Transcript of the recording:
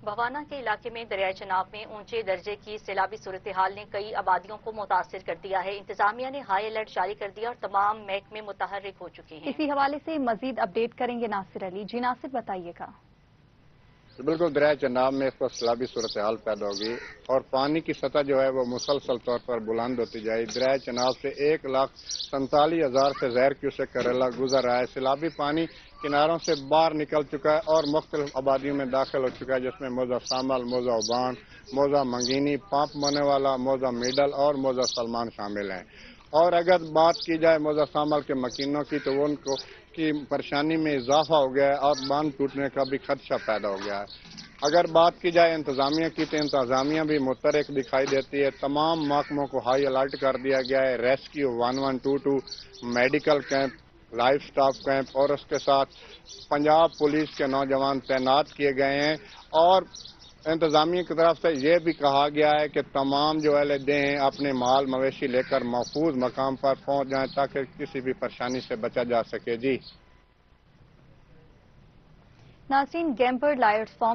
بھوانا کے علاقے میں دریائے چناب میں اونچے درجے کی سیلابی صورتحال نے کئی آبادیوں کو متاثر کر دیا ہے۔ انتظامیہ نے ہائی الرٹ جاری کر دیا اور تمام محکمے متحرک ہو چکے ہیں۔ اسی حوالے سے مزید اپڈیٹ کریں گے ناصر علی۔ جی ناصر بتائیے گا۔ بالکل دریائے چناب میں اس وقت سیلابی صورتحال پیدا ہوگی اور پانی کی سطح جو ہے وہ مسلسل طور پر بلند ہوتی جائے۔ دریائے چناب سے 1,47,000 سے زائد کیوسیک کا ریلا گزر رہا ہے۔ سیلابی پانی کناروں سے باہر نکل چکا ہے اور مختلف آبادیوں میں داخل ہو چکا ہے، جس میں موزہ سامل، موزہ اوبان، موزہ منگینی، پامپ مونے والا، موزہ میڈل اور موزہ سلمان شامل ہیں۔ اور اگر بات کی جائے موزہ سامل کے مکینوں کی تو ان کو کی پریشانی میں اضافہ ہو گیا ہے اور باندھ ٹوٹنے کا بھی خدشہ پیدا ہو گیا ہے۔ اگر بات کی جائے انتظامیہ کی تو انتظامیہ بھی متحرک دکھائی دیتی ہے۔ تمام محکموں کو ہائی الرٹ کر دیا گیا ہے۔ Rescue 1122 medical camp, life staff camp اور اس کے ساتھ پنجاب پولیس کے نوجوان تعینات کیے گئے ہیں اور انتظامیہ کی طرف سے یہ بھی کہا گیا ہے کہ تمام جو اہل دیں ہیں اپنے مال مویشی لے کر محفوظ مقام پر پہنچ جائیں تاکہ کسی بھی پریشانی سے بچا جا سکے۔ جی ناظرین، گیمبر لائرز فارم